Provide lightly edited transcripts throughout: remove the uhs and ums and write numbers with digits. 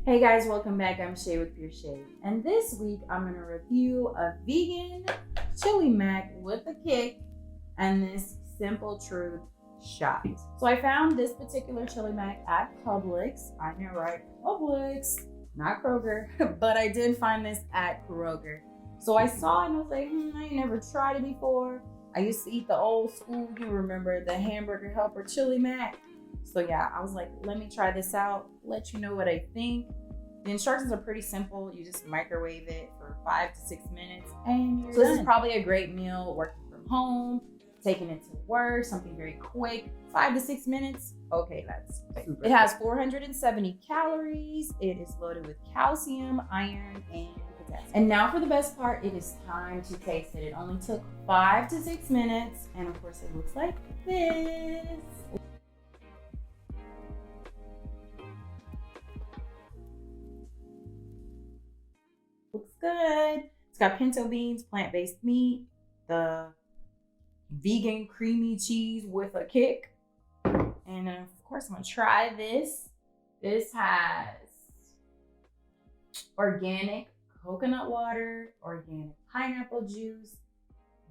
Hey guys, welcome back. I'm Shay with Pure Shade. And this week I'm going to review a vegan chili mac with a kick and this Simple Truth shot. So I found this particular chili mac at Publix. I know, right? Publix, not Kroger, but I did find this at Kroger. So I saw it and I was like, I ain't never tried it before. I used to eat the old school, you remember the hamburger helper chili mac. So yeah, I was like, let me try this out, let you know what I think. The instructions are pretty simple. You just microwave it for 5 to 6 minutes and you're done. This is probably a great meal working from home, taking it to work, something very quick. 5 to 6 minutes, okay, that's super. It has 470 calories. It is loaded with calcium, iron, and potassium. And now for the best part, it is time to taste it. It only took 5 to 6 minutes, and of course it looks like this. Looks good. It's got pinto beans, plant-based meat, the vegan creamy cheese with a kick. And of course, I'm gonna try this. This has organic coconut water, organic pineapple juice,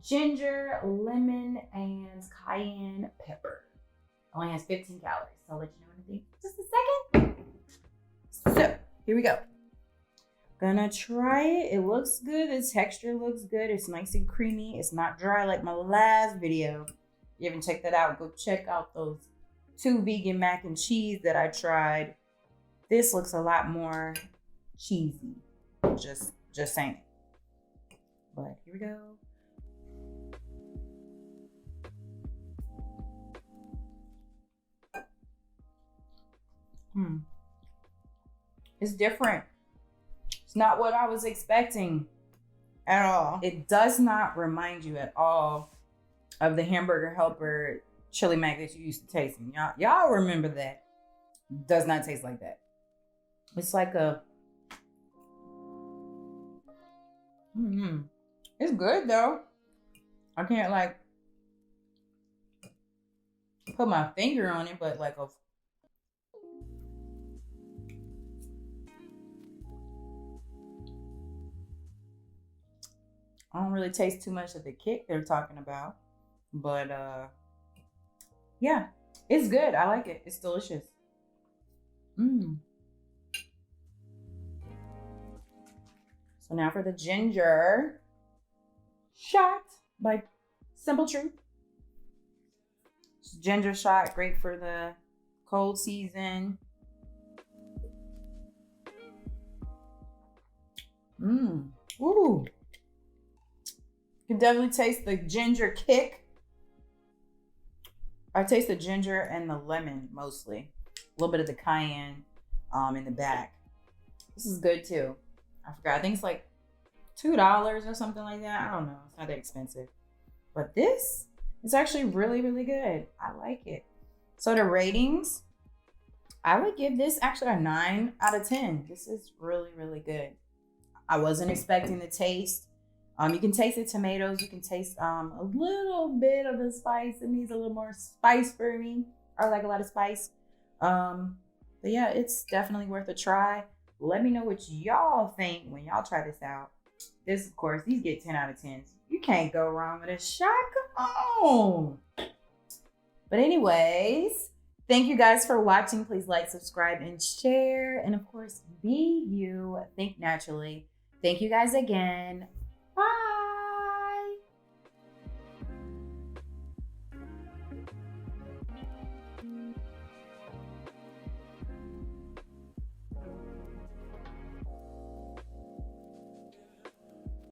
ginger, lemon, and cayenne pepper. Only has 15 calories, so I'll let you know in a thing. Just a second. So, here we go. Gonna try it. It looks good. The texture looks good. It's nice and creamy. It's not dry like my last video. If you haven't checked that out, go check out those 2 vegan mac and cheese that I tried. This looks a lot more cheesy. Just saying. But here we go. It's different. It's not what I was expecting at all. It does not remind you at all of the hamburger helper chili mac that you used to taste. Y'all remember that. Does not taste like that. It's like a... It's good though. I can't like put my finger on it, but like a... I don't really taste too much of the kick they're talking about, but yeah, it's good. I like it. It's delicious. So now for the ginger shot by Simple Truth. Ginger shot, great for the cold season. Ooh. You can definitely taste the ginger kick. I taste the ginger and the lemon mostly. A little bit of the cayenne in the back. This is good too. I forgot. I think it's like $2 or something like that. I don't know. It's not that expensive. But this is actually really, really good. I like it. So the ratings, I would give this actually a 9 out of 10. This is really, really good. I wasn't expecting the taste. You can taste the tomatoes. You can taste a little bit of the spice. It needs a little more spice for me. I like a lot of spice. But yeah, it's definitely worth a try. Let me know what y'all think when y'all try this out. This, of course, these get 10 out of 10. You can't go wrong with a shot. Come on. But anyways, thank you guys for watching. Please like, subscribe, and share. And of course, be you. Think naturally. Thank you guys again.